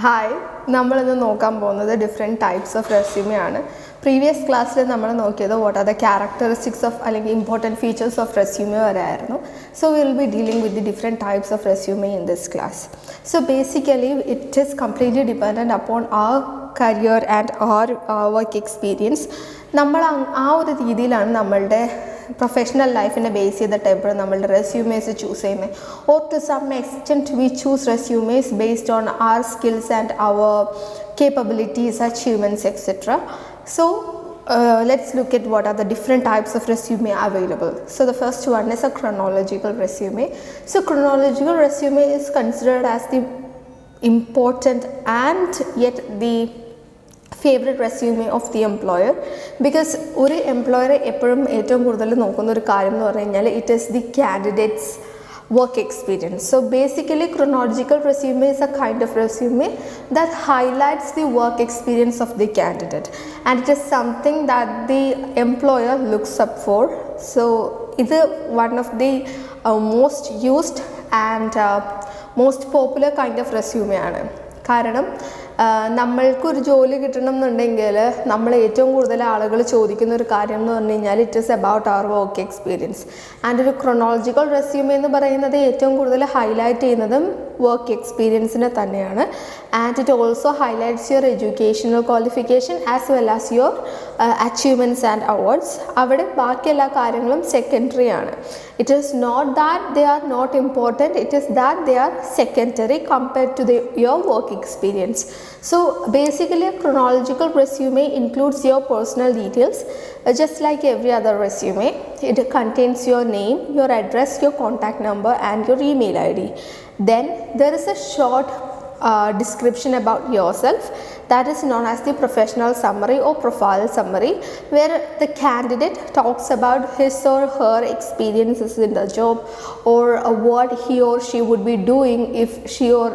Hi, we will look at different types of resume. Previous class, we will what are the characteristics of important features of resume. So, we will be dealing with the different types of resume in this class. So, basically, it is completely dependent upon our career and our work experience. We professional life in a base the type of resumes choose or to some extent we choose resumes based on our skills and our capabilities, achievements, etc. So let's look at what are the different types of resume available. So the first one is a chronological resume. So chronological resume is considered as the important and yet the favorite resume of the employer, because one employer എപ്പോഴും ഏറ്റവും കൂടുതൽ നോക്കുന്ന ഒരു കാര്യം എന്ന് പറഞ്ഞു കഴിഞ്ഞാൽ it is the candidate's work experience. So basically chronological resume is a kind of resume that highlights the work experience of the candidate, and it is something that the employer looks up for. So it is one of the most used and most popular kind of resume ആണ്. കാരണം നമ്മൾക്കൊരു ജോലി കിട്ടണമെന്നുണ്ടെങ്കിൽ നമ്മൾ ഏറ്റവും കൂടുതൽ ആളുകൾ ചോദിക്കുന്ന ഒരു കാര്യം എന്ന് പറഞ്ഞു കഴിഞ്ഞാൽ it is about our work experience. And ഒരു ക്രോണോളജിക്കൽ റെസ്യൂമെ എന്ന് പറയുന്നത് ഏറ്റവും കൂടുതൽ ഹൈലൈറ്റ് ചെയ്യുന്നതും വർക്ക് എക്സ്പീരിയൻസിനെ തന്നെയാണ്. And it also highlights your educational qualification as well as your achievements and awards. അവിടെ ബാക്കി എല്ലാ കാര്യങ്ങളും സെക്കൻഡറി ആണ്. It is not that they are not important, it is that they are secondary compared to your work experience. So basically a chronological resume includes your personal details just like every other resume. It contains your name, your address, your contact number and your email ID. Then there is a short description about yourself that is known as the professional summary or profile summary, where the candidate talks about his or her experiences in the job or what he or she would be doing if she or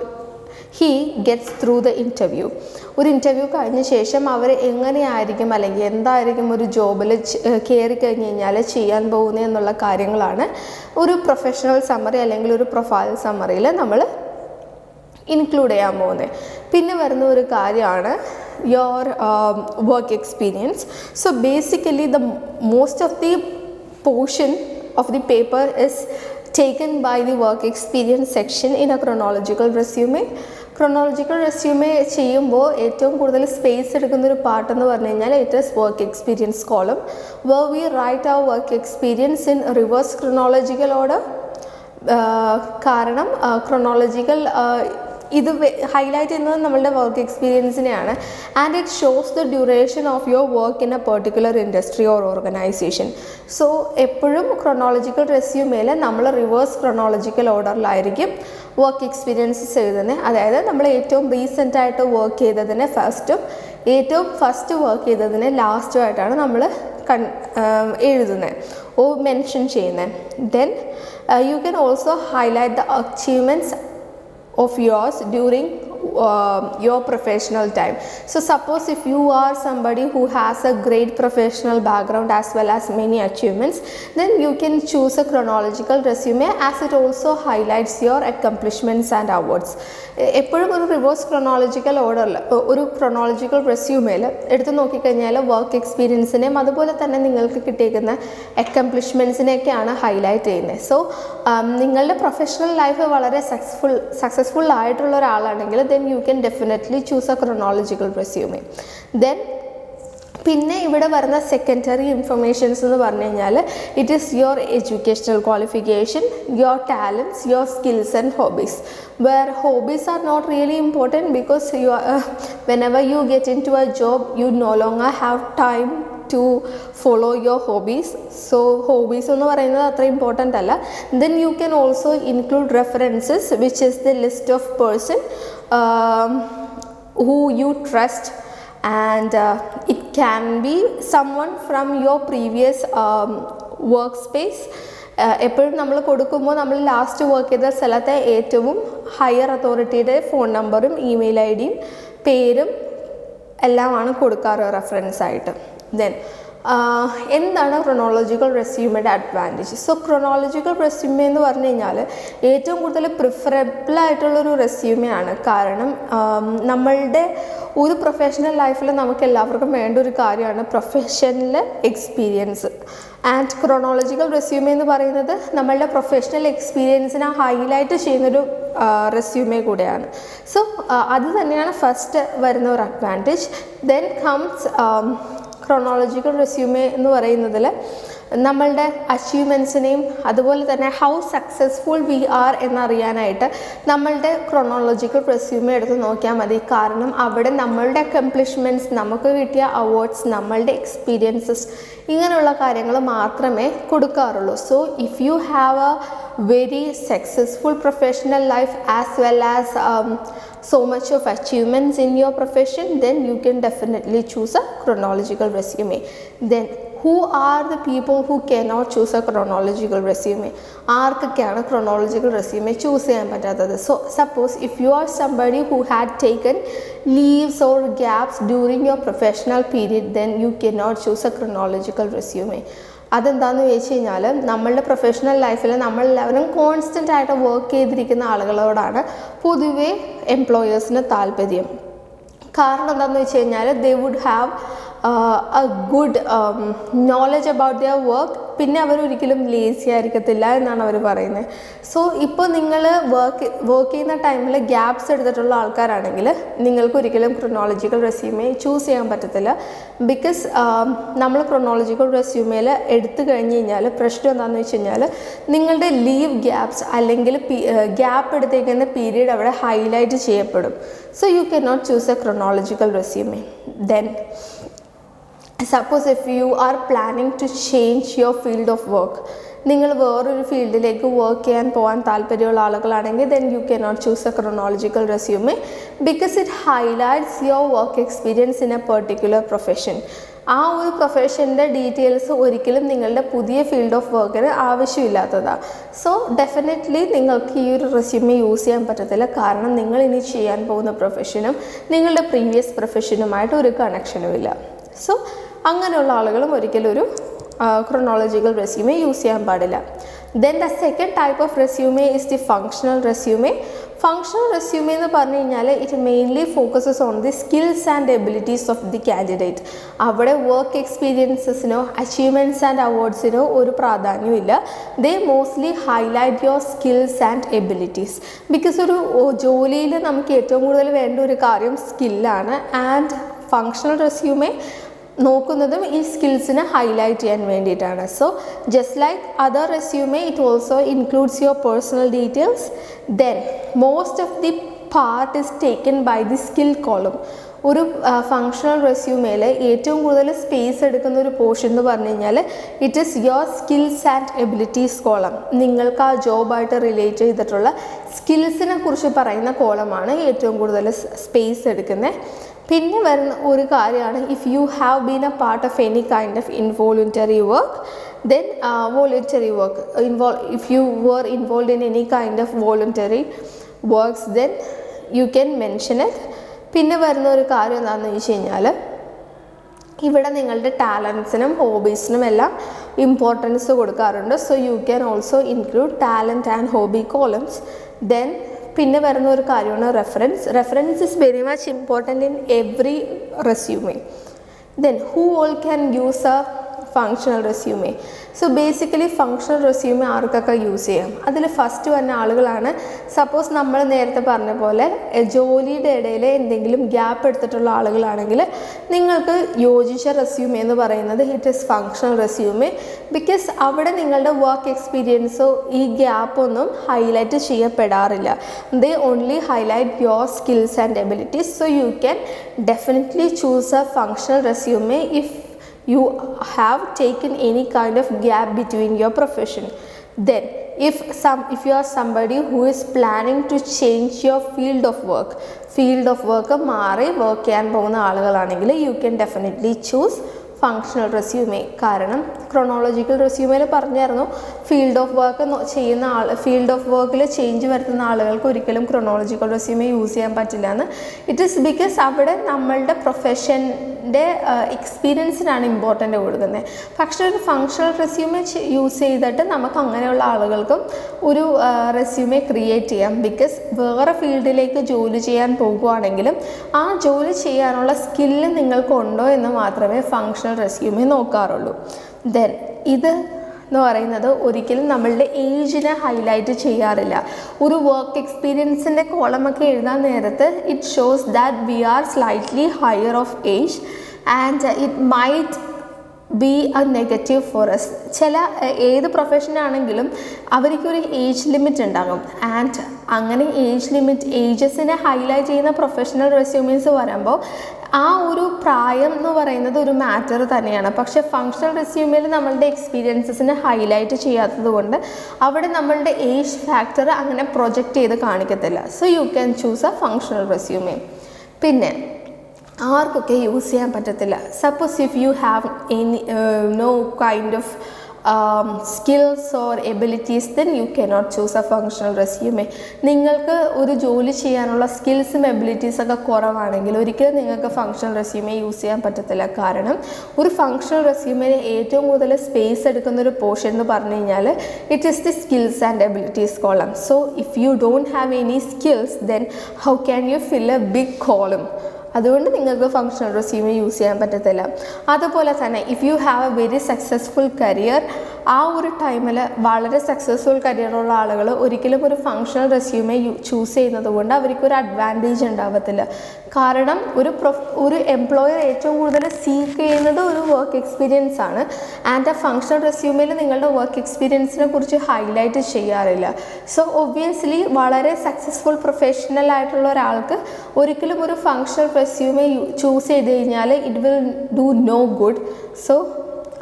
he gets through the interview. ഒരു interview കഴിഞ്ഞ ശേഷം അവർ എങ്ങനെയായിരിക്കും അല്ലെങ്കിൽ എന്തായിരിക്കും ഒരു ജോബിൽ കയറി കഴിഞ്ഞ് കഴിഞ്ഞാൽ ചെയ്യാൻ പോകുന്നത് എന്നുള്ള കാര്യങ്ങളാണ് ഒരു പ്രൊഫഷണൽ സമ്മറി അല്ലെങ്കിൽ ഒരു പ്രൊഫൈൽ സമ്മറിയിൽ നമ്മൾ ഇൻക്ലൂഡ് ചെയ്യാൻ പോകുന്നത്. പിന്നെ വരുന്ന ഒരു കാര്യമാണ് your work experience. So basically the most of the portion of the paper is taken by the work experience section in a chronological resume. Chronological resume ചെയ്യുമ്പോൾ ഏറ്റവും കൂടുതൽ സ്പേസ് എടുക്കുന്ന ഒരു പാർട്ട് എന്ന് പറഞ്ഞു കഴിഞ്ഞാൽ it is work experience column, where we write our work experience in reverse chronological order. കാരണം chronological ഇത് ഹൈലൈറ്റ് ചെയ്യുന്നത് നമ്മളുടെ വർക്ക് എക്സ്പീരിയൻസിനെയാണ്. And it shows the duration of your work in a particular industry or organisation. So എപ്പോഴും chronological റെസ്യൂമേൽ നമ്മൾ reverse chronological ഓർഡറിലായിരിക്കും work experiences എഴുതുന്നത്. അതായത് നമ്മൾ ഏറ്റവും റീസെൻ്റായിട്ട് വർക്ക് ചെയ്തതിനെ ഫസ്റ്റും ഏറ്റവും ഫസ്റ്റ് വർക്ക് ചെയ്തതിനെ ലാസ്റ്റുമായിട്ടാണ് നമ്മൾ എഴുതുന്നത് ഓ മെൻഷൻ ചെയ്യുന്നത്. Then you can also highlight the achievements of yours during your professional time. So suppose if you are somebody who has a great professional background as well as many achievements, then you can choose a chronological resume as it also highlights your accomplishments and awards. എപ്പോഴും ഒരു reverse chronological ഓർഡറിൽ ഒരു chronological റെസ്യൂമേൽ എടുത്ത് നോക്കിക്കഴിഞ്ഞാൽ work എക്സ്പീരിയൻസിനെയും അതുപോലെ തന്നെ നിങ്ങൾക്ക് കിട്ടിയിരിക്കുന്ന അക്കംപ്ലിഷ്മെൻറ്റ്സിനെയൊക്കെയാണ് ഹൈലൈറ്റ് ചെയ്യുന്നത്. സോ നിങ്ങളുടെ പ്രൊഫഷണൽ ലൈഫ് വളരെ സക്സസ്ഫുൾ ആയിട്ടുള്ള ഒരാളാണെങ്കിൽ then you can definitely choose a chronological resume. Then പിന്നെ ഇവിടെ വരുന്ന സെക്കൻഡറി ഇൻഫർമേഷൻസ് എന്ന് പറഞ്ഞു കഴിഞ്ഞാൽ it is your educational qualification, your talents, your skills and hobbies. Where hobbies are not really important because you whenever you get into a job you no longer have time to follow your hobbies. So hobbies എന്ന് പറയുന്നത് അത്ര important അല്ല. Then you can also include references which is the list of person who you trust, and it can be someone from your previous workspace. എപ്പോഴും നമ്മൾ കൊടുക്കുമ്പോൾ നമ്മൾ last work ചെയ്ത സ്ഥലത്തെ ഏറ്റവും ഹയർ അതോറിറ്റിയുടെ ഫോൺ നമ്പറും ഇമെയിൽ ഐ ഡിയും പേരും എല്ലാമാണ് കൊടുക്കാറ് റെഫറൻസ് ആയിട്ട്. ദെൻ എന്താണ് ക്രൊണോളജിക്കൽ റെസ്യൂമയുടെ അഡ്വാൻറ്റേജ്? സോ ക്രൊണോളജിക്കൽ റെസ്യൂമെ എന്ന് പറഞ്ഞു കഴിഞ്ഞാൽ ഏറ്റവും കൂടുതൽ പ്രിഫറബിൾ ആയിട്ടുള്ളൊരു റെസ്യൂമെയാണ്. കാരണം നമ്മളുടെ ഒരു പ്രൊഫഷണൽ ലൈഫിൽ നമുക്ക് എല്ലാവർക്കും വേണ്ട ഒരു കാര്യമാണ് professional experience. And chronological resume എന്ന് പറയുന്നത് നമ്മളുടെ പ്രൊഫഷണൽ എക്സ്പീരിയൻസിനെ ഹൈലൈറ്റ് ചെയ്യുന്നൊരു റെസ്യൂമെ കൂടെയാണ്. സോ അത് തന്നെയാണ് ഫസ്റ്റ് വരുന്ന ഒരു advantage. Then comes chronological resume എന്ന് പറയുന്നതിൽ നമ്മളുടെ അച്ചീവ്മെൻറ്റ്സിനെയും അതുപോലെ തന്നെ ഹൗ സക്സസ്ഫുൾ വി ആർ എന്നറിയാനായിട്ട് നമ്മളുടെ ക്രൊണോളജിക്കൽ റെസ്യൂമെ എടുത്ത് നോക്കിയാൽ മതി. കാരണം അവിടെ നമ്മളുടെ അക്കംപ്ലിഷ്മെൻറ്റ്സ്, നമുക്ക് കിട്ടിയ അവാർഡ്സ്, നമ്മളുടെ എക്സ്പീരിയൻസസ്, ഇങ്ങനെയുള്ള കാര്യങ്ങൾ മാത്രമേ കൊടുക്കാറുള്ളൂ. So if you have a very successful professional life as well as so much of achievements in your profession, then you can definitely choose a chronological resume. Then who are the people who cannot choose a chronological resume? ആർക്കൊക്കെയാണ് chronological resume choose ചെയ്യാൻ പറ്റാത്തത്? So suppose if you R somebody who had taken leaves or gaps during your professional period, then you cannot choose a chronological resume. അതെന്താണെന്ന് ചോദിച്ചു കഴിഞ്ഞാൽ നമ്മളുടെ professional ലൈഫിൽ നമ്മളെല്ലാവരും constant ആയിട്ട് വർക്ക് ചെയ്തിരിക്കുന്ന ആളുകളോടാണ് പൊതുവേ എംപ്ലോയേഴ്സിന് താല്പര്യം. കാരണം എന്താണെന്ന് വെച്ച് കഴിഞ്ഞാൽ they would have a good knowledge about their work. പിന്നെ അവരൊരിക്കലും ലേസി ആയിരിക്കത്തില്ല എന്നാണ് അവർ പറയുന്നത്. സോ ഇപ്പോൾ നിങ്ങൾ വർക്ക് ചെയ്യുന്ന ടൈമിൽ ഗ്യാപ്സ് എടുത്തിട്ടുള്ള ആൾക്കാരാണെങ്കിൽ നിങ്ങൾക്ക് ഒരിക്കലും ക്രൊണോളജിക്കൽ റെസ്യൂമെ ചൂസ് ചെയ്യാൻ പറ്റത്തില്ല. ബിക്കോസ് നമ്മൾ ക്രൊണോളജിക്കൽ റെസ്യൂമയിൽ എടുത്തു കഴിഞ്ഞ് കഴിഞ്ഞാൽ പ്രശ്നം എന്താണെന്ന് വെച്ച് കഴിഞ്ഞാൽ നിങ്ങളുടെ ലീവ് ഗ്യാപ്സ് അല്ലെങ്കിൽ ഗ്യാപ്പ് എടുത്തേക്കുന്ന പീരീഡ് അവിടെ ഹൈലൈറ്റ് ചെയ്യപ്പെടും. So you can not choose a chronological resume. Then suppose if you are planning to change your field of work, നിങ്ങൾ വേറൊരു ഫീൽഡിലേക്ക് വർക്ക് ചെയ്യാൻ പോകാൻ താല്പര്യമുള്ള ആളുകളാണെങ്കിൽ then you can not choose a chronological resume because it highlights your work experience in a particular profession. ആ ഒരു പ്രൊഫഷൻ്റെ details ഒരിക്കലും നിങ്ങളുടെ പുതിയ ഫീൽഡ് ഓഫ് വർക്കിന് ആവശ്യമില്ലാത്തതാണ്. സോ ഡെഫിനറ്റ്ലി നിങ്ങൾക്ക് ഈ ഒരു റെസ്യൂമെ യൂസ് ചെയ്യാൻ പറ്റത്തില്ല. കാരണം നിങ്ങൾ ഇനി ചെയ്യാൻ പോകുന്ന പ്രൊഫഷനും നിങ്ങളുടെ പ്രീവിയസ് പ്രൊഫഷനുമായിട്ട് ഒരു കണക്ഷനുമില്ല. സോ അങ്ങനെയുള്ള ആളുകളും ഒരിക്കലും ഒരു chronological resume യൂസ് ചെയ്യാൻ പാടില്ല. Then the second type of resume is the functional resume. Functional resume എന്ന് പറഞ്ഞു കഴിഞ്ഞാൽ it mainly focuses on the skills and abilities of the candidate. അവിടെ വർക്ക് എക്സ്പീരിയൻസസിനോ അച്ചീവ്മെൻറ്റ്സ് ആൻഡ് അവാർഡ്സിനോ ഒരു പ്രാധാന്യമില്ല. They mostly highlight your skills and abilities. Because ഒരു ജോലിയിൽ നമുക്ക് ഏറ്റവും കൂടുതൽ വേണ്ട ഒരു കാര്യം സ്കില്ലാണ്. ആൻഡ് ഫങ്ഷണൽ റെസ്യൂമെ നോക്കുന്നതും ഈ സ്കിൽസിനെ ഹൈലൈറ്റ് ചെയ്യാൻ വേണ്ടിയിട്ടാണ്. So just like other resume it also includes your personal details. Then most of the part is taken by the skill column. ഒരു ഫങ്ഷണൽ റെസ്യൂമയിൽ ഏറ്റവും കൂടുതൽ സ്പേസ് എടുക്കുന്ന ഒരു പോർഷൻ എന്ന് പറഞ്ഞു കഴിഞ്ഞാൽ it is your skills and abilities column. നിങ്ങൾക്ക് ആ ജോബായിട്ട് റിലേറ്റ് ചെയ്തിട്ടുള്ള സ്കിൽസിനെ കുറിച്ച് പറയുന്ന കോളമാണ് ഏറ്റവും കൂടുതൽ സ്പേസ് എടുക്കുന്നത്. പിന്നെ വരുന്ന ഒരു കാര്യമാണ് if you have been a part of any kind of involuntary work, then voluntary work if you were involved in any kind of voluntary works, then you can mention it. പിന്നെ വരുന്ന ഒരു കാര്യം എന്താണെന്ന് വെച്ച് കഴിഞ്ഞാൽ ഇവിടെ നിങ്ങളുടെ ടാലൻസിനും ഹോബീസിനും എല്ലാം ഇമ്പോർട്ടൻസ് കൊടുക്കാറുണ്ട്. So you can also include talent and hobby columns. Then പിന്നെ വരുന്ന ഒരു കാര്യമാണ് reference is very much important in every resume. Then who all can use A functional resume. So basically functional resume ആർക്കൊക്കെ use ചെയ്യാം? അതിൽ first വന്ന ആളുകളാണ് suppose നമ്മൾ നേരത്തെ പറഞ്ഞ പോലെ ജോലിയുടെ ഇടയിൽ എന്തെങ്കിലും ഗ്യാപ്പ് എടുത്തിട്ടുള്ള ആളുകളാണെങ്കിൽ നിങ്ങൾക്ക് യോജിച്ച റെസ്യൂമെ എന്ന് പറയുന്നത് it is functional resume. Because അവിടെ നിങ്ങളുടെ വർക്ക് എക്സ്പീരിയൻസോ ഈ ഗ്യാപ്പൊന്നും ഹൈലൈറ്റ് ചെയ്യപ്പെടാറില്ല. They only highlight your skills and abilities. So you can definitely choose a functional resume if you have taken any kind of gap between your profession. Then if you are somebody who is planning to change your field of work മാറി work ചെയ്യാൻ പോകുന്ന ആളുകളാണെങ്കിൽ you can definitely choose functional resume. കാരണം chronological റെസ്യൂമയിൽ പറഞ്ഞായിരുന്നു field of വർക്കിൽ change വരുത്തുന്ന ആളുകൾക്ക് ഒരിക്കലും ക്രൊണോളജിക്കൽ റെസ്യൂമെ യൂസ് ചെയ്യാൻ പറ്റില്ല എന്ന്. ഇറ്റ് ഈസ് ബിക്കോസ് അവിടെ നമ്മളുടെ പ്രൊഫഷൻ പേഴ്സൻ്റെ എക്സ്പീരിയൻസിനാണ് ഇമ്പോർട്ടൻ്റ് കൊടുക്കുന്നത്. പക്ഷേ ഒരു ഫങ്ഷണൽ റെസ്യൂമെ യൂസ് ചെയ്തിട്ട് നമുക്ക് അങ്ങനെയുള്ള ആളുകൾക്കും ഒരു റെസ്യൂമെ ക്രിയേറ്റ് ചെയ്യാം. ബിക്കോസ് വേറെ ഫീൽഡിലേക്ക് ജോലി ചെയ്യാൻ പോകുകയാണെങ്കിലും ആ ജോലി ചെയ്യാനുള്ള സ്കില്ല് നിങ്ങൾക്കുണ്ടോ എന്ന് മാത്രമേ ഫങ്ഷണൽ റെസ്യൂമെ നോക്കാറുള്ളൂ. ദെൻ ഇത് എന്ന് പറയുന്നത് ഒരിക്കലും നമ്മളുടെ ഏജിനെ ഹൈലൈറ്റ് ചെയ്യാറില്ല. ഒരു വർക്ക് എക്സ്പീരിയൻസിൻ്റെ കോളമൊക്കെ എഴുതാൻ നേരത്ത് it shows that we are slightly higher of age and it might be a negative for us. ചില ഏത് പ്രൊഫഷനാണെങ്കിലും അവർക്കൊരു ഏജ് ലിമിറ്റ് ഉണ്ടാകും. ആൻഡ് അങ്ങനെ ഏജസിനെ ഹൈലൈറ്റ് ചെയ്യുന്ന പ്രൊഫഷണൽ റെസ്യൂമീസ് വരുമ്പോൾ ആ ഒരു പ്രായം എന്ന് പറയുന്നത് ഒരു മാറ്റർ തന്നെയാണ്. പക്ഷേ ഫങ്ഷണൽ റെസ്യൂമിൽ നമ്മളുടെ എക്സ്പീരിയൻസസിനെ ഹൈലൈറ്റ് ചെയ്യാത്തത് കൊണ്ട് അവിടെ നമ്മളുടെ ഏജ് ഫാക്ടർ അങ്ങനെ പ്രൊജക്റ്റ് ചെയ്ത് കാണിക്കത്തില്ല. So you can choose a functional resume. പിന്നെ ആർക്കൊക്കെ യൂസ് ചെയ്യാൻ പറ്റത്തില്ല? Suppose if you have any no kind of skills or abilities, then you cannot choose a functional resume. നിങ്ങൾക്ക് ഒരു ജോലി ചെയ്യാനുള്ള സ്കിൽസും എബിലിറ്റീസൊക്കെ കുറവാണെങ്കിൽ ഒരിക്കലും നിങ്ങൾക്ക് ഫങ്ഷണൽ റെസ്യൂമെ യൂസ് ചെയ്യാൻ പറ്റത്തില്ല. കാരണം ഒരു ഫങ്ഷണൽ റെസ്യൂമിന് ഏറ്റവും കൂടുതൽ സ്പേസ് എടുക്കുന്ന ഒരു പോർഷൻ എന്ന് പറഞ്ഞു കഴിഞ്ഞാൽ it is the skills and abilities column. So if you don't have any skills then how can you fill a big column? അതുകൊണ്ട് നിങ്ങൾക്ക് ഫങ്ഷണൽ റെസ്യൂമെ യൂസ് ചെയ്യാൻ പറ്റത്തില്ല. അതുപോലെ തന്നെ if you have a very successful career, ആ ഒരു ടൈമിൽ വളരെ സക്സസ്ഫുൾ കരിയറുള്ള ആളുകൾ ഒരിക്കലും ഒരു ഫങ്ഷണൽ റെസ്യൂമെ ചൂസ് ചെയ്യുന്നത് കൊണ്ട് അവർക്കൊരു അഡ്വാൻറ്റേജ് ഉണ്ടാവത്തില്ല. കാരണം ഒരു എംപ്ലോയർ ഏറ്റവും കൂടുതൽ സീക്ക് ചെയ്യുന്നത് ഒരു വർക്ക് എക്സ്പീരിയൻസ് ആണ്. ആൻഡ് ആ ഫങ്ഷണൽ റെസ്യൂമയിൽ നിങ്ങളുടെ വർക്ക് എക്സ്പീരിയൻസിനെ കുറിച്ച് ഹൈലൈറ്റ് ചെയ്യാറില്ല. സോ ഒബ്വിയസ്ലി വളരെ സക്സസ്ഫുൾ പ്രൊഫഷണൽ ആയിട്ടുള്ള ഒരാൾക്ക് ഒരിക്കലും ഒരു ഫങ്ഷണൽ റെസ്യൂമെ ചൂസ് ചെയ്ത് കഴിഞ്ഞാൽ it will do no good. So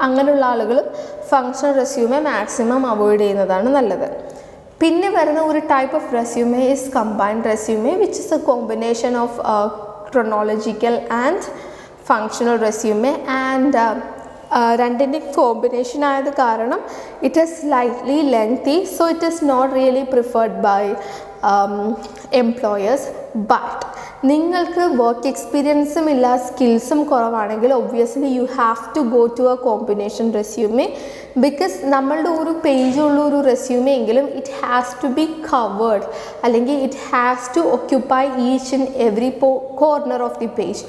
അങ്ങനെയുള്ള ആളുകൾ ഫങ്ഷണൽ റെസ്യൂമെ മാക്സിമം അവോയ്ഡ് ചെയ്യുന്നതാണ് നല്ലത്. പിന്നെ വരുന്ന ഒരു type of resume is combined resume which is a combination of chronological and functional resume. And രണ്ടിൻ്റെ കോമ്പിനേഷൻ ആയത് കാരണം it is slightly lengthy. So it is not really preferred by employers. But നിങ്ങൾക്ക് work എക്സ്പീരിയൻസും ഇല്ല സ്കിൽസും കുറവാണെങ്കിൽ obviously you have to go to a combination resume. Because നമ്മളുടെ ഒരു പേജുള്ള ഒരു റെസ്യൂമെ എങ്കിലും it has to be covered, അല്ലെങ്കിൽ it has to occupy each and every corner of the page.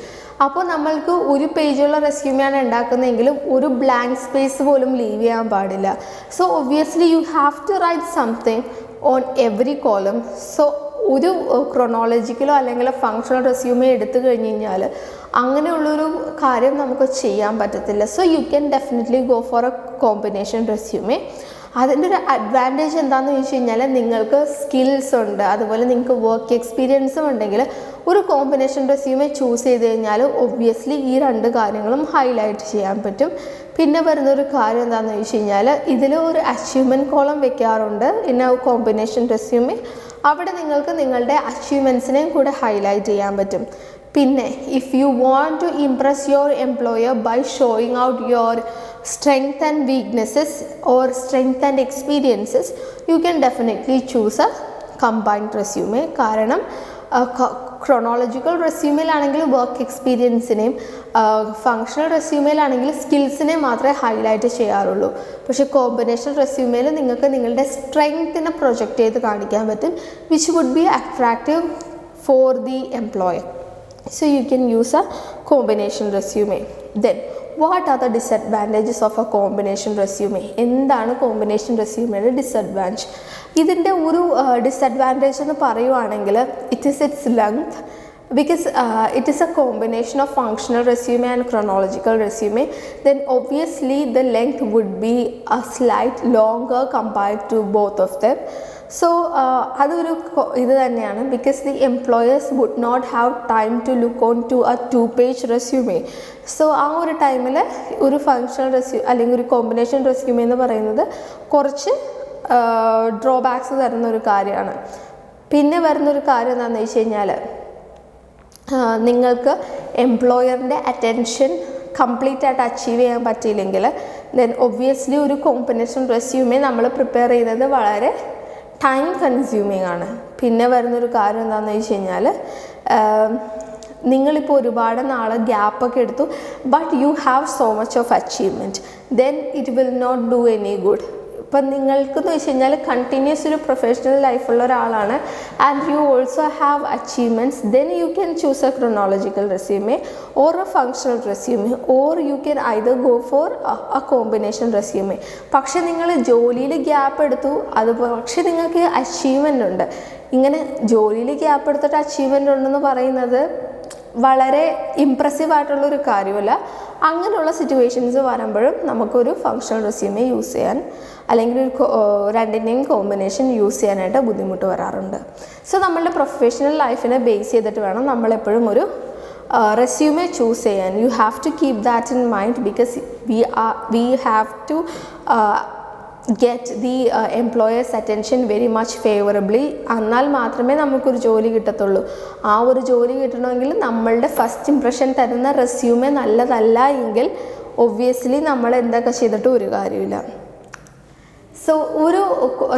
അപ്പോൾ നമ്മൾക്ക് ഒരു പേജുള്ള റെസ്യൂമെയാണ് ഉണ്ടാക്കുന്നതെങ്കിലും ഒരു ബ്ലാങ്ക് സ്പേസ് പോലും ലീവ് ചെയ്യാൻ പാടില്ല. So obviously you have to write something on every column. So ഒരു ക്രോണോളജിക്കലോ അല്ലെങ്കിൽ ഫങ്ഷണൽ റെസ്യൂമെ എടുത്തു കഴിഞ്ഞ് കഴിഞ്ഞാൽ അങ്ങനെയുള്ളൊരു കാര്യം നമുക്ക് ചെയ്യാൻ പറ്റത്തില്ല. So you can definitely go for a combination resume. അതിൻ്റെ ഒരു അഡ്വാൻറ്റേജ് എന്താണെന്ന് ചോദിച്ചു കഴിഞ്ഞാൽ നിങ്ങൾക്ക് സ്കിൽസ് ഉണ്ട്, അതുപോലെ നിങ്ങൾക്ക് വർക്ക് എക്സ്പീരിയൻസും ഉണ്ടെങ്കിൽ ഒരു കോമ്പിനേഷൻ റെസ്യൂമെ ചൂസ് ചെയ്ത് കഴിഞ്ഞാൽ ഒബ്വിയസ്ലി ഈ രണ്ട് കാര്യങ്ങളും ഹൈലൈറ്റ് ചെയ്യാൻ പറ്റും. പിന്നെ വരുന്നൊരു കാര്യം എന്താണെന്ന് ചോദിച്ചു കഴിഞ്ഞാൽ ഇതിൽ ഒരു അച്ചീവ്മെൻറ്റ് കോളം വെക്കാറുണ്ട് ഇൻ എ കോമ്പിനേഷൻ റെസ്യൂമെ. അവിടെ നിങ്ങൾക്ക് നിങ്ങളുടെ അച്ചീവ്മെൻറ്റ്സിനെയും കൂടെ ഹൈലൈറ്റ് ചെയ്യാൻ പറ്റും. പിന്നെ if you want to impress your employer by showing out your strength and weaknesses or strength and experiences, you can definitely choose a combined resume. കാരണം ക്രോണോളജിക്കൽ റെസ്യൂമിലാണെങ്കിൽ വർക്ക് എക്സ്പീരിയൻസിനെയും ഫങ്ഷണൽ റെസ്യൂമിലാണെങ്കിൽ സ്കിൽസിനെ മാത്രമേ ഹൈലൈറ്റ് ചെയ്യാറുള്ളൂ. പക്ഷേ കോമ്പിനേഷൻ റെസ്യൂമിൽ നിങ്ങൾക്ക് നിങ്ങളുടെ സ്ട്രെങ്ത്തിനെ project ചെയ്ത് കാണിക്കാൻ പറ്റും, which would be attractive for the employer. So you can use a combination resume. Then what are the disadvantages of a combination resume? എന്താണ് കോമ്പിനേഷൻ റെസ്യൂമയുടെ ഡിസഡ്വാൻറ്റേജ്? ഇതിൻ്റെ ഒരു ഡിസഡ്വാൻറ്റേജ് എന്ന് പറയുവാണെങ്കിൽ it is its length. Because it is a combination of functional resume and chronological resume, then obviously the length would be a slight longer compared to both of them. So അതൊരു ഇത് തന്നെയാണ്, because the employers would not have time to look on to a 2-page resume. So ആ ഒരു ടൈമിൽ ഒരു functional അല്ലെങ്കിൽ ഒരു combination resume എന്ന് പറയുന്നത് കുറച്ച് ഡ്രോബാക്സ് തരുന്നൊരു കാര്യമാണ്. പിന്നെ വരുന്നൊരു കാര്യം എന്താണെന്ന് വെച്ച് കഴിഞ്ഞാൽ നിങ്ങൾക്ക് എംപ്ലോയറിൻ്റെ അറ്റൻഷൻ കംപ്ലീറ്റ് ആയിട്ട് അച്ചീവ് ചെയ്യാൻ പറ്റിയില്ലെങ്കിൽ ദെൻ ഒബ്വിയസ്ലി ഒരു കോമ്പിനേഷൻ റെസ്യൂമെ നമ്മൾ പ്രിപ്പയർ ചെയ്യുന്നത് വളരെ ടൈം കൺസ്യൂമിങ് ആണ്. പിന്നെ വരുന്നൊരു കാര്യം എന്താണെന്ന് വെച്ച് കഴിഞ്ഞാൽ നിങ്ങളിപ്പോൾ ഒരുപാട് നാൾ ഗ്യാപ്പൊക്കെ എടുത്തു, but you have so much of achievement, then it will not do any good. ഇപ്പം നിങ്ങൾക്കെന്ന് വെച്ച് കഴിഞ്ഞാൽ കണ്ടിന്യൂസ് ഒരു പ്രൊഫഷണൽ ലൈഫുള്ള ഒരാളാണ്, and you also have achievements, then you can choose a chronological resume or a functional resume, or you can either go for a combination resume. പക്ഷെ നിങ്ങൾ ജോലിയിൽ ഗ്യാപ്പ് എടുത്തു, പക്ഷെ നിങ്ങൾക്ക് അച്ചീവ്മെൻ്റ് ഉണ്ട്. ഇങ്ങനെ ജോലിയിൽ ഗ്യാപ്പ് എടുത്തിട്ട് അച്ചീവ്മെൻ്റ് ഉണ്ടെന്ന് പറയുന്നത് വളരെ ഇമ്പ്രസീവായിട്ടുള്ളൊരു കാര്യമല്ല. അങ്ങനെയുള്ള സിറ്റുവേഷൻസ് വരുമ്പോഴും നമുക്കൊരു ഫങ്ഷണൽ റെസ്യൂമേ യൂസ് ചെയ്യാൻ, അല്ലെങ്കിൽ രണ്ടിൻ്റെയും കോമ്പിനേഷൻ യൂസ് ചെയ്യാനായിട്ട് ബുദ്ധിമുട്ട് വരാറുണ്ട്. സോ നമ്മളുടെ പ്രൊഫഷണൽ ലൈഫിനെ ബേസ് ചെയ്തിട്ട് വേണം നമ്മളെപ്പോഴും ഒരു റെസ്യൂമേ ചൂസ് ചെയ്യാൻ. You have to keep that in mind, because we have to get the employer's attention very much favorably. എന്നാൽ മാത്രമേ നമുക്കൊരു ജോലി കിട്ടത്തുള്ളൂ. ആ ഒരു ജോലി കിട്ടണമെങ്കിൽ നമ്മളുടെ ഫസ്റ്റ് ഇംപ്രഷൻ തരുന്ന റെസ്യൂമേ നല്ലതല്ല എങ്കിൽ ഒബ്വിയസ്ലി നമ്മൾ എന്തൊക്കെ ചെയ്തിട്ടും ഒരു കാര്യമില്ല. സോ ഒരു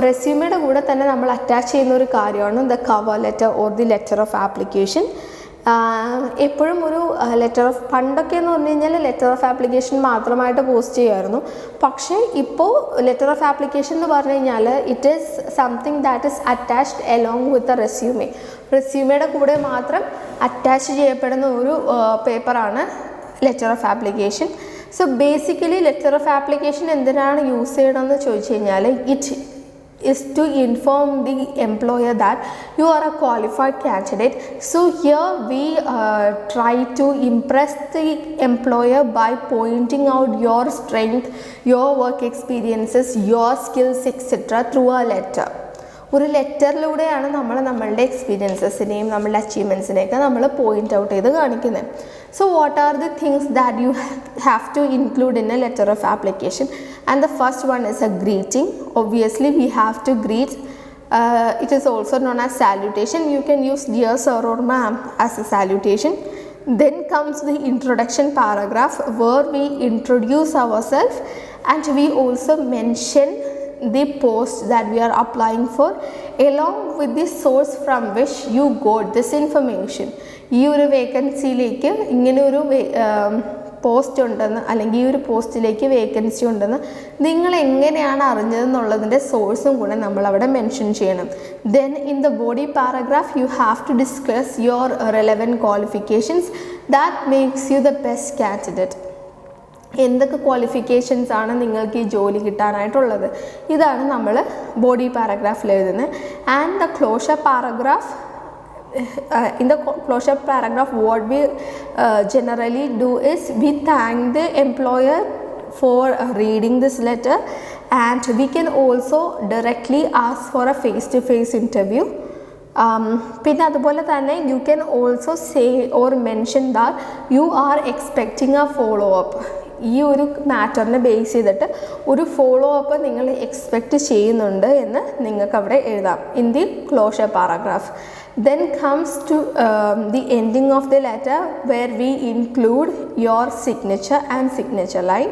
റെസ്യൂമയുടെ കൂടെ തന്നെ നമ്മൾ അറ്റാച്ച് ചെയ്യുന്ന ഒരു കാര്യമാണ് the cover letter or the letter of application. എപ്പോഴും ഒരു ലെറ്റർ ഓഫ്, പണ്ടൊക്കെ എന്ന് പറഞ്ഞു കഴിഞ്ഞാൽ ലെറ്റർ ഓഫ് ആപ്ലിക്കേഷൻ മാത്രമായിട്ട് പോസ്റ്റ് ചെയ്യുമായിരുന്നു. പക്ഷേ ഇപ്പോൾ ലെറ്റർ ഓഫ് ആപ്ലിക്കേഷൻ എന്ന് പറഞ്ഞു കഴിഞ്ഞാൽ it is something that is attached along with a resume. റെസ്യൂമയുടെ കൂടെ മാത്രം അറ്റാച്ച് ചെയ്യപ്പെടുന്ന ഒരു പേപ്പറാണ് letter of application. So basically letter of application എന്തിനാണ് യൂസ് ചെയ്യണമെന്ന് ചോദിച്ചു കഴിഞ്ഞാൽ it is to inform the employer that you are a qualified candidate. So here we try to impress the employer by pointing out your strength, your work experiences, your skills etc. through a letter. ഒരു ലെറ്ററിലൂടെയാണ് നമ്മൾ നമ്മളുടെ എക്സ്പീരിയൻസസിനെയും നമ്മളുടെ അച്ചീവ്മെൻറ്റ്സിനെയൊക്കെ നമ്മൾ point out ചെയ്ത് കാണിക്കുന്നത്. So what are the things that you have to include in a letter of application? And the first one is a greeting. Obviously we have to greet. It is also known as salutation. You can use dear sir or ma'am as a salutation. Then comes the introduction paragraph where we introduce ourselves and we also mention the post that we are applying for along with the source from which you got this information. ഈ ഒരു വേക്കൻസിയിലേക്ക് ഇങ്ങനെ ഒരു post ഉണ്ടെന്ന്, അല്ലെങ്കിൽ ഈ ഒരു പോസ്റ്റിലേക്ക് vacancy ഉണ്ടെന്ന് നിങ്ങൾ എങ്ങനെയാണ് അറിഞ്ഞതെന്നുള്ളതിൻ്റെ സോഴ്സും കൂടെ നമ്മളവിടെ മെൻഷൻ ചെയ്യണം. Then in the body paragraph you have to discuss your relevant qualifications that makes you the best candidate. എന്തൊക്കെ ക്വാളിഫിക്കേഷൻസ് ആണ് നിങ്ങൾക്ക് ഈ ജോലി കിട്ടാനായിട്ടുള്ളത്, ഇതാണ് നമ്മൾ ബോഡി പാരഗ്രാഫിൽ എഴുതുന്നത്. And the closure paragraph, in the closure paragraph what we generally do is we thank the employer for reading this letter, and we can also directly ask for a face-to-face interview. പിന്നെ അതുപോലെ തന്നെ you can also say or mention that you are expecting a follow-up. ഈ ഒരു മാറ്ററിനെ base ചെയ്തിട്ട് ഒരു follow up നിങ്ങൾ expect ചെയ്യുന്നുണ്ട് എന്ന് നിങ്ങൾക്ക് അവിടെ എഴുതാം in the closure paragraph. Then comes to the ending of the letter where we include your signature and signature line.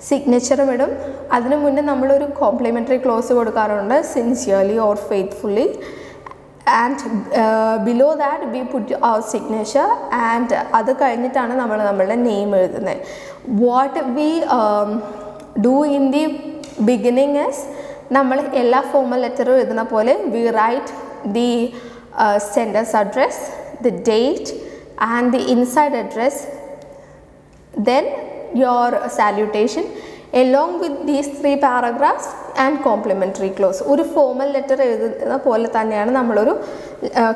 സിഗ്നേച്ചറും ഇടും. അതിനു മുന്നേ നമ്മളൊരു കോംപ്ലിമെൻ്ററി ക്ലോസ് കൊടുക്കാറുണ്ട്, sincerely or faithfully. And below that we put our signature. And അത് കഴിഞ്ഞിട്ടാണ് നമ്മൾ നമ്മളുടെ നെയിം എഴുതുന്നത്. What we do in the beginning is, നമ്മൾ എല്ലാ ഫോമൽ ലെറ്ററും എഴുതുന്ന പോലെ we write the sender's address, the date and the inside address, then your salutation along with these 3 paragraphs and complimentary clause. ഒരു ഫോമൽ ലെറ്റർ എഴുതുന്ന പോലെ തന്നെയാണ് നമ്മളൊരു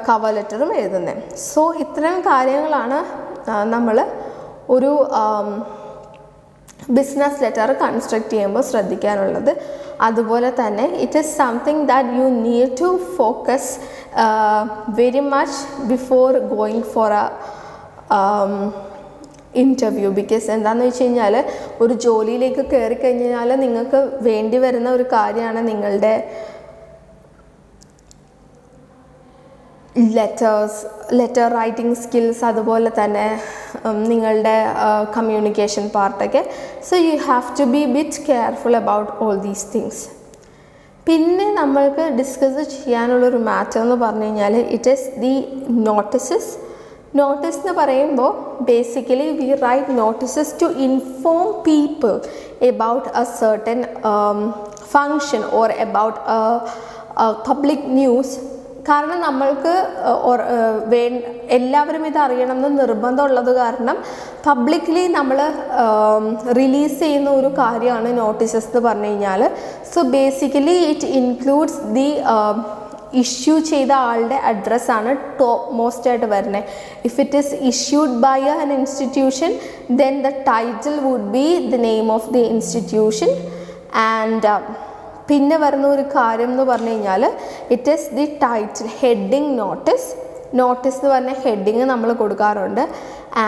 കവർ ലെറ്ററും എഴുതുന്നത്. സോ ഇത്രയും കാര്യങ്ങളാണ് നമ്മൾ ഒരു ബിസിനസ് ലെറ്റർ കൺസ്ട്രക്റ്റ് ചെയ്യുമ്പോൾ ശ്രദ്ധിക്കാനുള്ളത്. അതുപോലെ തന്നെ it is something that you need to focus very much before going for a interview. Because എന്താണെന്ന് വെച്ച് കഴിഞ്ഞാൽ ഒരു ജോലിയിലേക്ക് കയറി കഴിഞ്ഞാൽ നിങ്ങൾക്ക് വേണ്ടി വരുന്ന ഒരു കാര്യമാണ് നിങ്ങളുടെ ലെറ്റർ റൈറ്റിംഗ് സ്കിൽസ്, അതുപോലെ തന്നെ നിങ്ങളുടെ കമ്മ്യൂണിക്കേഷൻ പാർട്ടൊക്കെ. So you have to be bit careful about all these things. പിന്നെ നമ്മൾക്ക് ഡിസ്കസ് ചെയ്യാനുള്ളൊരു മാറ്റർ എന്ന് പറഞ്ഞു കഴിഞ്ഞാൽ it is the notices. Notice എന്ന് പറയുമ്പോൾ basically we write notices to inform people about a certain function or about public news. കാരണം നമ്മൾക്ക് എല്ലാവരും ഇത് അറിയണമെന്ന് നിർബന്ധമുള്ളത് കാരണം പബ്ലിക്കലി നമ്മൾ റിലീസ് ചെയ്യുന്ന ഒരു കാര്യമാണ് നോട്ടീസസ് എന്ന് പറഞ്ഞു കഴിഞ്ഞാൽ. So basically it includes the issue ചെയ്ത ആളുടെ അഡ്രസ്സാണ് ടോപ്പ് മോസ്റ്റ് ആയിട്ട് വരുന്നത്. If it is issued by an institution then the title would be the name of the institution. And പിന്നെ വരുന്ന ഒരു കാര്യം എന്ന് പറഞ്ഞു കഴിഞ്ഞാൽ it is the title heading notice എന്ന് പറഞ്ഞ ഹെഡിങ് നമ്മൾ കൊടുക്കാറുണ്ട്.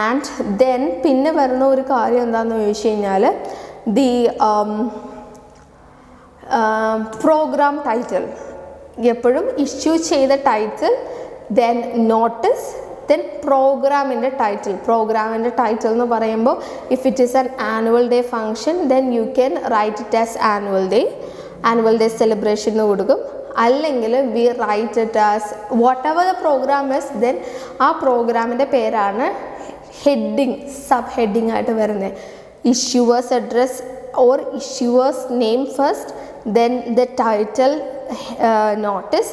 ആൻഡ് ദെൻ പിന്നെ വരുന്ന ഒരു കാര്യം എന്താണെന്ന് ചോദിച്ചു കഴിഞ്ഞാൽ ദി പ്രോഗ്രാം ടൈറ്റിൽ. എപ്പോഴും ഇഷ്യൂ ചെയ്ത ടൈറ്റിൽ, ദെൻ നോട്ടീസ്, ദെൻ പ്രോഗ്രാമിൻ്റെ ടൈറ്റിൽ എന്ന് പറയുമ്പോൾ if it is an annual day function then you can write it as annual day celebration എന്ന് കൊടുക്കും. അല്ലെങ്കിൽ we write it as what ever the programme is, then ആ പ്രോഗ്രാമിൻ്റെ പേരാണ് subheading ആയിട്ട് വരുന്നത്. Issuer's address or issuer's name first, then the title notice,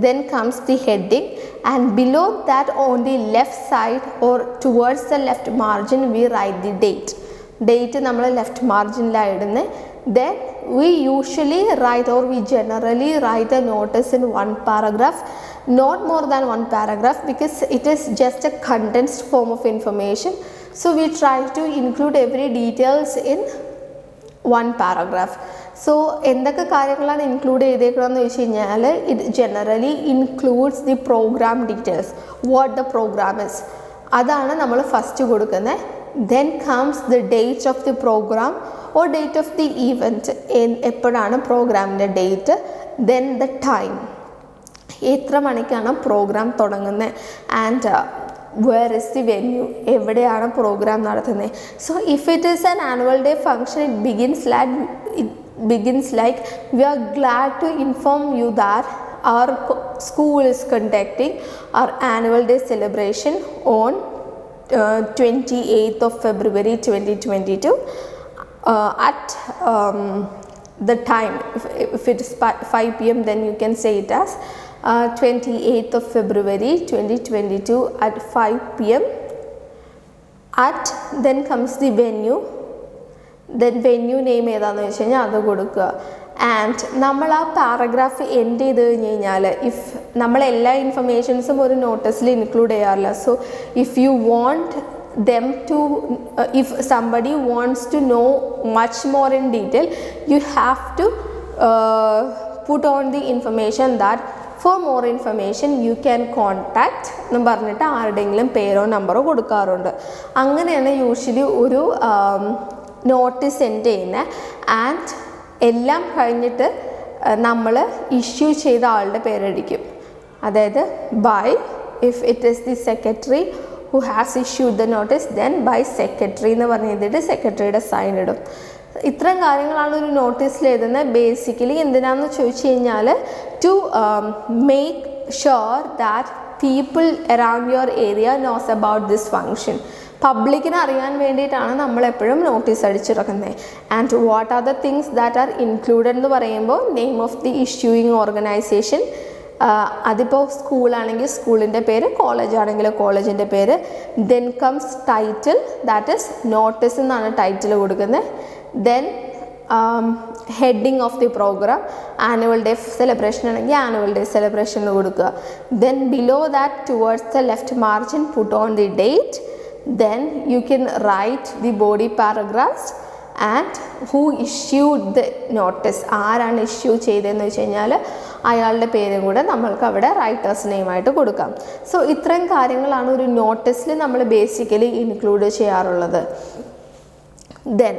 then comes the heading, and below that on the left side or towards the left margin we write the date നമ്മൾ left മാർജിനിലായിടുന്നത്. then we usually write or we generally write a notice in one paragraph, not more than one paragraph, because it is just a condensed form of information. So we try to include every details in one paragraph. So എന്തൊക്കെ കാര്യങ്ങളാണ് include ചെയ്തേക്കണമെന്ന് വെച്ച് കഴിഞ്ഞാൽ it generally includes the programme details, what the programme is, അതാണ് നമ്മൾ first കൊടുക്കുന്നത്. Then comes the date of the programme or date of the event, എപ്പോഴാണ് പ്രോഗ്രാമിൻ്റെ ഡേറ്റ്, ദെൻ ദ ടൈം, എത്ര മണിക്കാണ് പ്രോഗ്രാം തുടങ്ങുന്നത്, and where is the venue, എവിടെയാണ് programme നടത്തുന്നത്. So if it is an annual day function it begins like we are glad to inform you that our school is conducting our annual day celebration on 28th of February 2022 at the time, if it is 5 p.m. then you can say it as 28th of February 2022 at 5 p.m. at, then comes the venue, then venue name ഏതാണെന്ന് വെച്ച് കഴിഞ്ഞാൽ അത് കൊടുക്കുക. And നമ്മൾ ആ paragraph end ചെയ്ത് കഴിഞ്ഞ് കഴിഞ്ഞാൽ ഇഫ് നമ്മൾ എല്ലാ ഇൻഫർമേഷൻസും ഒരു നോട്ടീസിൽ ഇൻക്ലൂഡ് ചെയ്യാറില്ല. So if you want them to if somebody wants to know much more in detail, you have to put on the information that for more information you can contact എന്ന് പറഞ്ഞിട്ട് ആരുടെയെങ്കിലും പേരോ നമ്പറോ കൊടുക്കാറുണ്ട്. അങ്ങനെയാണ് യൂഷ്വലി ഒരു notice send ചെയ്യുന്നത്. And എല്ലാം കഴിഞ്ഞിട്ട് നമ്മൾ ഇഷ്യൂ ചെയ്ത ആളുടെ പേരടിക്കും. അതായത് by, if it is the secretary who has issued the notice, then by secretary എന്ന് പറഞ്ഞിട്ട് സെക്രട്ടറിയുടെ സൈൻ ഇടും. ഇത്തരം കാര്യങ്ങളാണ് ഒരു നോട്ടീസിൽ എഴുതുന്നത്. ബേസിക്കലി എന്തിനാണെന്ന് ചോദിച്ചു കഴിഞ്ഞാൽ to make sure that people around your area knows about this function. പബ്ലിക്കിന് അറിയാൻ വേണ്ടിയിട്ടാണ് നമ്മളെപ്പോഴും നോട്ടീസ് അടിച്ചിറക്കുന്നത്. And what are the things that are included എന്ന് പറയുമ്പോൾ name of the issuing organisation, അതിപ്പോൾ സ്കൂളാണെങ്കിൽ സ്കൂളിൻ്റെ പേര്, കോളേജ് ആണെങ്കിൽ കോളേജിൻ്റെ പേര്. Then comes title, that is notice എന്നാണ് ടൈറ്റിൽ കൊടുക്കുന്നത്. Then heading of the programme, annual day celebration ആണെങ്കിൽ ആനുവൽ ഡേ സെലിബ്രേഷൻ എന്ന് കൊടുക്കുക. Then below that towards the left margin put on the date. Then you can right the body paragraphs and who issued the notice, ആരാണ് issue ചെയ്തതെന്ന് വെച്ച് കഴിഞ്ഞാൽ അയാളുടെ പേരും കൂടെ നമ്മൾക്ക് അവിടെ റൈറ്റേഴ്സ് നെയിമായിട്ട് കൊടുക്കാം. സോ ഇത്രയും കാര്യങ്ങളാണ് ഒരു നോട്ടീസിൽ നമ്മൾ ബേസിക്കലി ഇൻക്ലൂഡ് ചെയ്യാറുള്ളത്. ദെൻ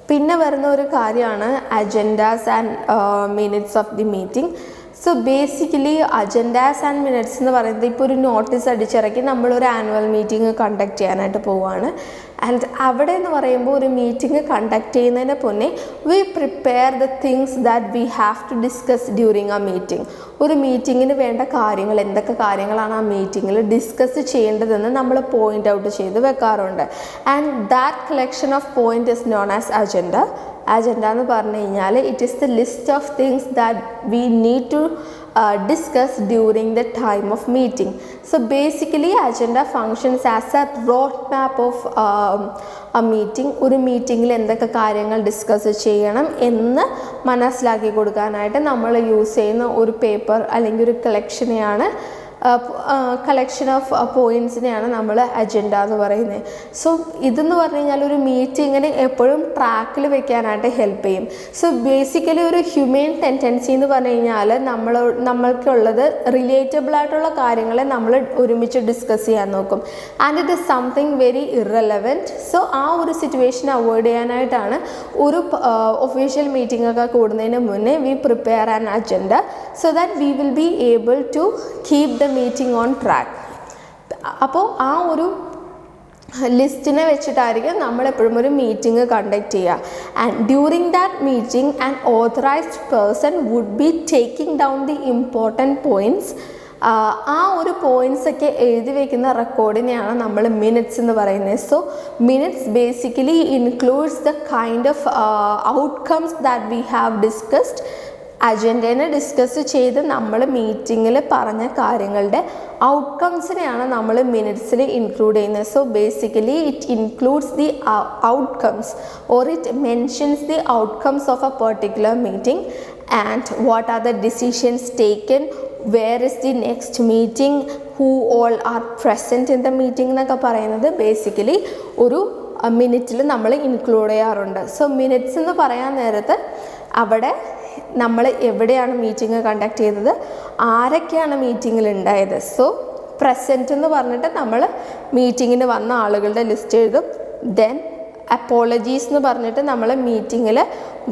പിന്നെ വരുന്ന ഒരു കാര്യമാണ് agendas and minutes of the meeting. So basically agendas and minutes എന്ന് പറയുന്നത് ഇപ്പോൾ ഒരു നോട്ടീസ് അടിച്ചിറക്കി നമ്മളൊരു ആനുവൽ മീറ്റിംഗ് കണ്ടക്ട് ചെയ്യാനായിട്ട് പോവുകയാണ്. ആൻഡ് അവിടെ എന്ന് പറയുമ്പോൾ ഒരു മീറ്റിംഗ് കണ്ടക്ട് ചെയ്യുന്നതിന് മുന്നേ we prepare the things that we have to discuss during ആ മീറ്റിംഗ്. ഒരു മീറ്റിങ്ങിന് വേണ്ട കാര്യങ്ങൾ, എന്തൊക്കെ കാര്യങ്ങളാണ് ആ മീറ്റിങ്ങിൽ ഡിസ്കസ് ചെയ്യേണ്ടതെന്ന് നമ്മൾ പോയിൻ്റ് ഔട്ട് ചെയ്ത് വെക്കാറുണ്ട്. And that collection of point is known as agenda. Agenda എന്ന് പറഞ്ഞു കഴിഞ്ഞാൽ it is the list of things that we need to discuss during the time of meeting. So basically agenda functions as a road map of ആ meeting. ഒരു മീറ്റിങ്ങിൽ എന്തൊക്കെ കാര്യങ്ങൾ discuss ചെയ്യണം എന്ന് മനസ്സിലാക്കി കൊടുക്കാനായിട്ട് നമ്മൾ യൂസ് ചെയ്യുന്ന ഒരു പേപ്പർ അല്ലെങ്കിൽ ഒരു കളക്ഷൻ ഓഫ് പോയിൻറ്റ്സിനെയാണ് നമ്മൾ അജൻഡ എന്ന് പറയുന്നത്. സോ ഇതെന്ന് പറഞ്ഞു കഴിഞ്ഞാൽ ഒരു മീറ്റിങ്ങിനെ എപ്പോഴും ട്രാക്കിൽ വെക്കാനായിട്ട് ഹെൽപ്പ് ചെയ്യും. സോ ബേസിക്കലി ഒരു ഹ്യൂമൻ ടെൻഡൻസി എന്ന് പറഞ്ഞു കഴിഞ്ഞാൽ നമ്മൾക്കുള്ളത് റിലേറ്റബിൾ ആയിട്ടുള്ള കാര്യങ്ങളെ നമ്മൾ ഒരുമിച്ച് ഡിസ്കസ് ചെയ്യാൻ നോക്കും. And it is something very irrelevant. So ആ ഒരു സിറ്റുവേഷൻ അവോയ്ഡ് ചെയ്യാനായിട്ടാണ് ഒരു ഒഫീഷ്യൽ മീറ്റിംഗ് ഒക്കെ കൂടുന്നതിന് മുന്നേ we prepare an agenda so that we will be able to keep the meeting on track. അപ്പോൾ ആ ഒരു ലിസ്റ്റിനെ വെച്ചിട്ടായിരിക്കും നമ്മളെപ്പോഴും ഒരു മീറ്റിംഗ് കണ്ടക്ട് ചെയ്യുക. And during that meeting an authorised person would be taking down the important points. ആ ഒരു പോയിൻറ്റ്സ് ഒക്കെ എഴുതി വയ്ക്കുന്ന റെക്കോർഡിനെയാണ് നമ്മൾ മിനിറ്റ്സ് എന്ന് പറയുന്നത്. So minutes basically includes the kind of outcomes that we have discussed. അജൻഡേനെ ഡിസ്കസ് ചെയ്ത് നമ്മൾ മീറ്റിങ്ങിൽ പറഞ്ഞ കാര്യങ്ങളുടെ ഔട്ട്കംസിനെയാണ് നമ്മൾ മിനിറ്റ്സിൽ ഇൻക്ലൂഡ് ചെയ്യുന്നത്. So basically it includes the outcomes or it mentions the outcomes of a particular meeting and what are the decisions taken, where is the next meeting, who all are present in the meeting എന്നൊക്കെ പറയുന്നത് basically ഒരു മിനിറ്റിൽ നമ്മൾ include ചെയ്യാറുണ്ട്. So minutes എന്ന് പറയാൻ നേരത്ത് അവിടെ നമ്മൾ എവിടെയാണ് മീറ്റിംഗ് കണ്ടക്ട് ചെയ്തത്, ആരൊക്കെയാണ് മീറ്റിങ്ങിൽ ഉണ്ടായത്. സോ പ്രസൻറ്റ് എന്ന് പറഞ്ഞിട്ട് നമ്മൾ മീറ്റിങ്ങിന് വന്ന ആളുകളുടെ ലിസ്റ്റ് എഴുതും. ദെൻ അപ്പോളജീസ് എന്ന് പറഞ്ഞിട്ട് നമ്മൾ മീറ്റിങ്ങിൽ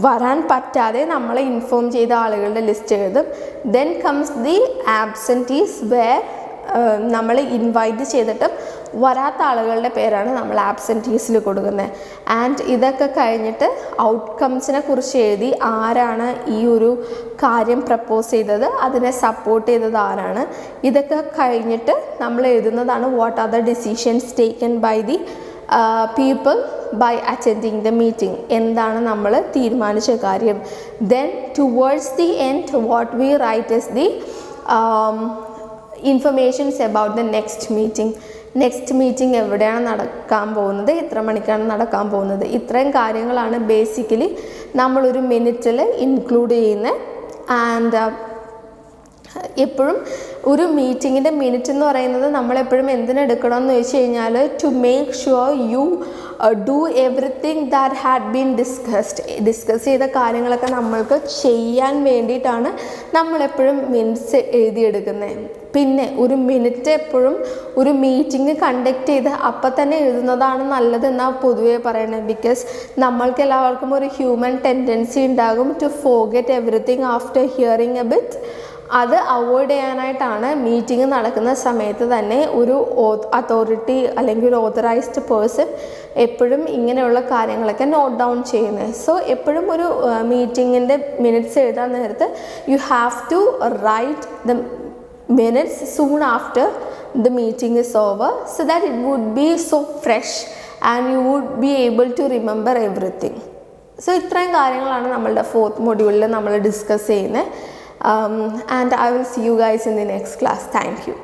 വരാൻ പറ്റാതെ നമ്മളെ ഇൻഫോം ചെയ്ത ആളുകളുടെ ലിസ്റ്റ് എഴുതും. Then comes the absentees where നമ്മൾ ഇൻവൈറ്റ് ചെയ്തിട്ടും വരാത്ത ആളുകളുടെ പേരാണ് നമ്മൾ ആബ്സെൻറ്റീസിൽ കൊടുക്കുന്നത്. ആൻഡ് ഇതൊക്കെ കഴിഞ്ഞിട്ട് ഔട്ട്കംസിനെ കുറിച്ച് എഴുതി ആരാണ് ഈ ഒരു കാര്യം പ്രപ്പോസ് ചെയ്തത്, അതിനെ സപ്പോർട്ട് ചെയ്തത് ആരാണ്, ഇതൊക്കെ കഴിഞ്ഞിട്ട് നമ്മൾ എഴുതുന്നതാണ് what are the decisions taken by the people by attending the meeting, എന്താണ് നമ്മൾ തീരുമാനിച്ച കാര്യം. Then towards the end what we write is the informations about the next meeting എവിടെയാണ് നടക്കാൻ പോകുന്നത്, എത്ര മണിക്കാണ് നടക്കാൻ പോകുന്നത്. ഇത്രയും കാര്യങ്ങളാണ് ബേസിക്കലി നമ്മളൊരു മിനിറ്റിൽ ഇൻക്ലൂഡ് ചെയ്യുന്നത്. ആൻഡ് എപ്പോഴും ഒരു മീറ്റിങ്ങിൻ്റെ മിനിറ്റ് എന്ന് പറയുന്നത് നമ്മളെപ്പോഴും എന്തിനെടുക്കണം എന്ന് ചോദിച്ചു കഴിഞ്ഞാൽ to make sure you do everything that had been discuss ചെയ്ത കാര്യങ്ങളൊക്കെ നമ്മൾക്ക് ചെയ്യാൻ വേണ്ടിയിട്ടാണ് നമ്മളെപ്പോഴും മിനിറ്റ്സ് എഴുതിയെടുക്കുന്നത്. പിന്നെ ഒരു മിനിറ്റ് എപ്പോഴും ഒരു മീറ്റിംഗ് കണ്ടക്ട് ചെയ്ത് അപ്പം തന്നെ എഴുതുന്നതാണ് നല്ലതെന്നാണ് പൊതുവേ പറയുന്നത്. ബിക്കോസ് നമ്മൾക്ക് എല്ലാവർക്കും ഒരു ഹ്യൂമൻ ടെൻഡൻസി ഉണ്ടാകും to forget everything after hearing a bit. അത് അവോയ്ഡ് ചെയ്യാനായിട്ടാണ് മീറ്റിംഗ് നടക്കുന്ന സമയത്ത് തന്നെ ഒരു അതോറിറ്റി അല്ലെങ്കിൽ ഒരു ഓതറൈസ്ഡ് പേഴ്സൺ എപ്പോഴും ഇങ്ങനെയുള്ള കാര്യങ്ങളൊക്കെ നോട്ട് ഡൗൺ ചെയ്യുന്നത്. സോ എപ്പോഴും ഒരു മീറ്റിങ്ങിൻ്റെ മിനിറ്റ്സ് എഴുതാൻ നേരത്ത് you have to write the minutes soon after the meeting is over so that it would be so fresh and you would be able to remember everything. So ഇത്രയും കാര്യങ്ങളാണ് നമ്മളുടെ 4th മൊഡ്യൂളിൽ നമ്മൾ discuss ചെയ്യുന്നത്. And I will see you guys in the next class. Thank you.